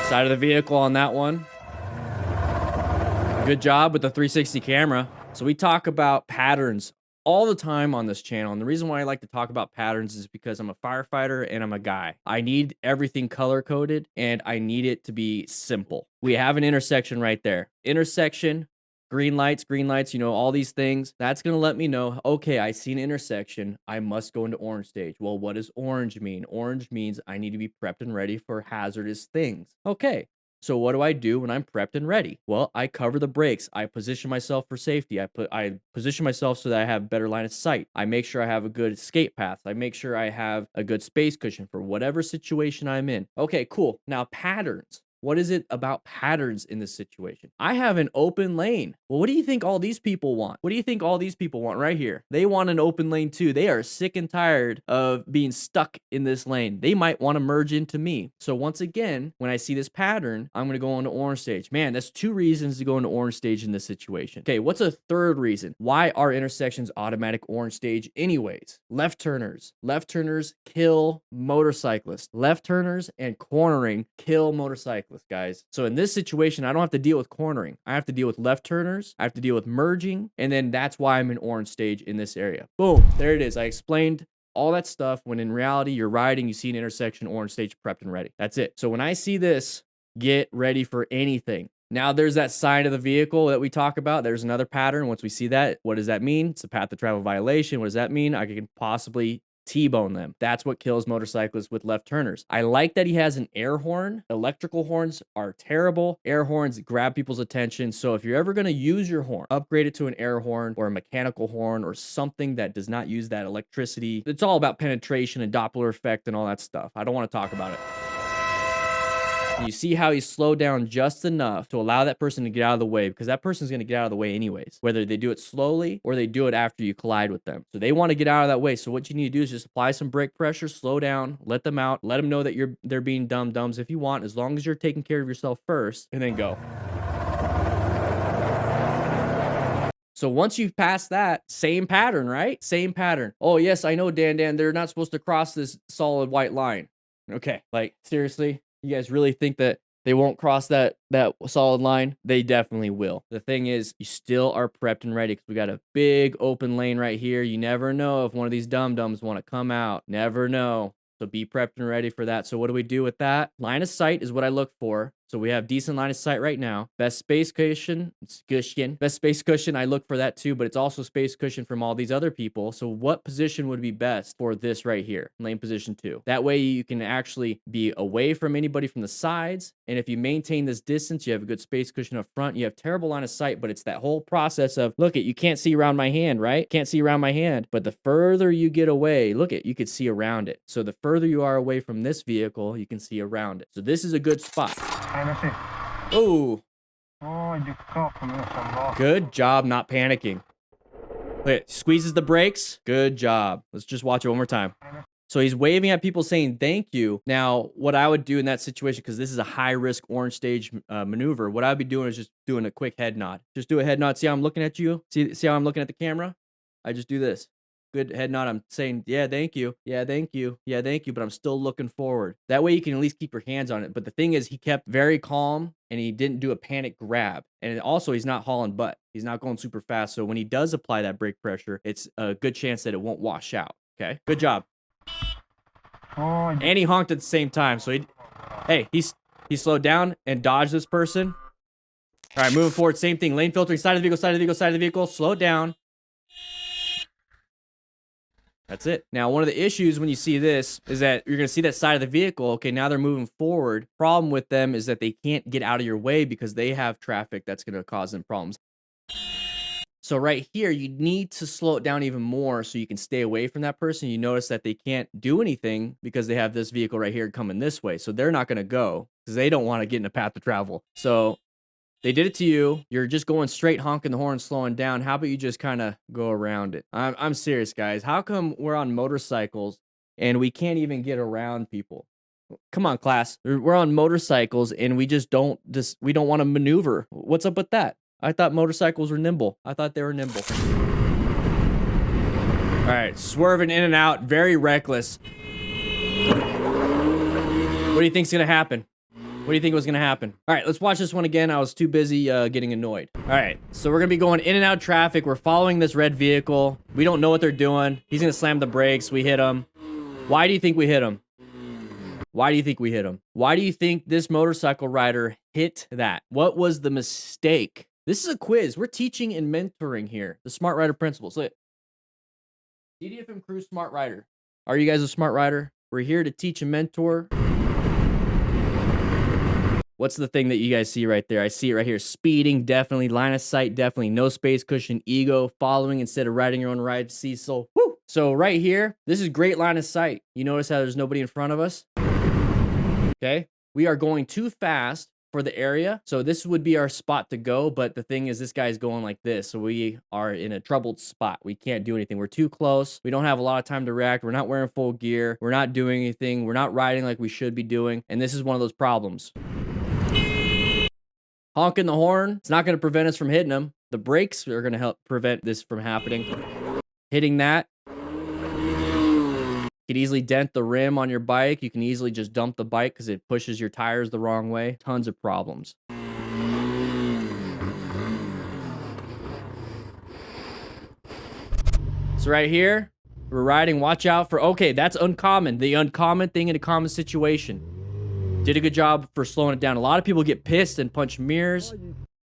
Side of the vehicle on that one. Good job with the 360 camera. So we talk about patterns all the time on this channel. And the reason why I like to talk about patterns is because I'm a firefighter and I'm a guy. I need everything color coded and I need it to be simple. We have an intersection right there. Intersection, green lights, you know, all these things. That's going to let me know, okay, I see an intersection. I must go into orange stage. Well, what does orange mean? Orange means I need to be prepped and ready for hazardous things. Okay. So what do I do when I'm prepped and ready? Well, I cover the brakes. I position myself for safety. I position myself so that I have better line of sight. I make sure I have a good escape path. I make sure I have a good space cushion for whatever situation I'm in. Okay, cool. Now patterns. What is it about patterns in this situation? I have an open lane. Well, what do you think all these people want? What do you think all these people want right here? They want an open lane too. They are sick and tired of being stuck in this lane. They might want to merge into me. So once again, when I see this pattern, I'm going to go into orange stage. Man, that's 2 reasons to go into orange stage in this situation. Okay, what's a third reason? Why are intersections automatic orange stage anyways? Left turners. Left turners kill motorcyclists. Left turners and cornering kill motorcyclists. Guys. So in this situation, I don't have to deal with cornering. I have to deal with left turners. I have to deal with merging. And then that's why I'm in orange stage in this area. Boom. There it is. I explained all that stuff when in reality, you're riding, you see an intersection, orange stage, prepped and ready. That's it. So when I see this, get ready for anything. Now there's that side of the vehicle that we talk about. There's another pattern. Once we see that, what does that mean? It's a path of travel violation. What does that mean? I can possibly T-bone them. That's what kills motorcyclists with left turners. I like that he has an air horn. Electrical horns are terrible. Air horns grab people's attention. So if you're ever going to use your horn, upgrade it to an air horn or a mechanical horn or something that does not use that electricity. It's all about penetration and Doppler effect and all that stuff. I don't want to talk about it. You see how he slowed down just enough to allow that person to get out of the way, because that person's going to get out of the way anyways, whether they do it slowly or they do it after you collide with them. So they want to get out of that way. So what you need to do is just apply some brake pressure, slow down, let them out, let them know that they're being dum-dums if you want, as long as you're taking care of yourself first, and then go. So once you've passed that, same pattern, right? Same pattern. Oh, yes, I know, Dan, they're not supposed to cross this solid white line. Okay, like, seriously? You guys really think that they won't cross that solid line? They definitely will. The thing is, you still are prepped and ready because we got a big open lane right here. You never know if one of these dum-dums want to come out. Never know. So be prepped and ready for that. So what do we do with that? Line of sight is what I look for. So we have decent line of sight right now. Best space cushion. Best space cushion, I look for that too, but it's also space cushion from all these other people. So what position would be best for this right here? Lane position 2. That way you can actually be away from anybody from the sides. And if you maintain this distance, you have a good space cushion up front. You have terrible line of sight, but it's that whole process of, look, you can't see around my hand, right? Can't see around my hand. But the further you get away, look, you could see around it. So the further you are away from this vehicle, you can see around it. So this is a good spot. Oh. Good job not panicking. Look, squeezes the brakes. Good job. Let's just watch it one more time. So he's waving at people saying thank you. Now, what I would do in that situation, because this is a high-risk orange stage maneuver, what I'd be doing is just doing a quick head nod. Just do a head nod. See how I'm looking at you? See how I'm looking at the camera? I just do this. Good head nod. I'm saying, yeah, thank you. Yeah, thank you. Yeah, thank you. But I'm still looking forward. That way you can at least keep your hands on it. But the thing is, he kept very calm and he didn't do a panic grab. And also, he's not hauling butt. He's not going super fast. So when he does apply that brake pressure, it's a good chance that it won't wash out. Okay, good job. And he honked at the same time. So he slowed down and dodged this person. All right, moving forward, same thing. Lane filtering, side of the vehicle, side of the vehicle, side of the vehicle. Slow down. That's it. Now, one of the issues when you see this is that you're going to see that side of the vehicle. Okay, now they're moving forward. Problem with them is that they can't get out of your way because they have traffic that's going to cause them problems. So right here, you need to slow it down even more so you can stay away from that person. You notice that they can't do anything because they have this vehicle right here coming this way. So they're not going to go because they don't want to get in a path of travel. So they did it to you. You're just going straight, honking the horn, slowing down. How about you just kind of go around it? I'm serious, guys. How come we're on motorcycles and we can't even get around people? Come on, class. We're on motorcycles and we don't want to maneuver. What's up with that? I thought motorcycles were nimble. I thought they were nimble. All right, swerving in and out, very reckless. What do you think's gonna happen? What do you think was gonna happen? All right, let's watch this one again. I was too busy getting annoyed. All right, so we're gonna be going in and out of traffic. We're following this red vehicle. We don't know what they're doing. He's gonna slam the brakes. We hit him. Why do you think we hit him? Why do you think we hit him? Why do you think this motorcycle rider hit that? What was the mistake? This is a quiz. We're teaching and mentoring here. The Smart Rider principles. Look. DDFM crew Smart Rider. Are you guys a Smart Rider? We're here to teach and mentor. What's the thing that you guys see right there? I see it right here. Speeding, definitely. Line of sight, definitely. No space cushion, ego. Following instead of riding your own ride, Cecil. Woo! So right here, this is great line of sight. You notice how there's nobody in front of us? Okay? We are going too fast for the area. So this would be our spot to go. But the thing is, this guy's going like this. So we are in a troubled spot. We can't do anything. We're too close. We don't have a lot of time to react. We're not wearing full gear. We're not doing anything. We're not riding like we should be doing. And this is one of those problems. Honking the horn, it's not going to prevent us from hitting them. The brakes are going to help prevent this from happening. Hitting that. You could easily dent the rim on your bike. You can easily just dump the bike because it pushes your tires the wrong way. Tons of problems. So right here, we're riding. Watch out for, okay, that's uncommon. The uncommon thing in a common situation. Did a good job for slowing it down. A lot of people get pissed and punch mirrors.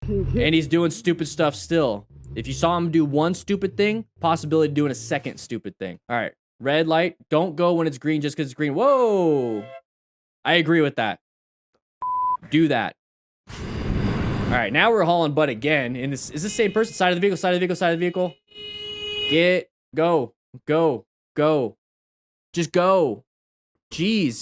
And he's doing stupid stuff still. If you saw him do one stupid thing, possibility of doing a second stupid thing. All right. Red light. Don't go when it's green just because it's green. Whoa. I agree with that. Do that. All right. Now we're hauling butt again. And this is the same person. Side of the vehicle, side of the vehicle, side of the vehicle. Go. Go. Go. Just go. Jeez.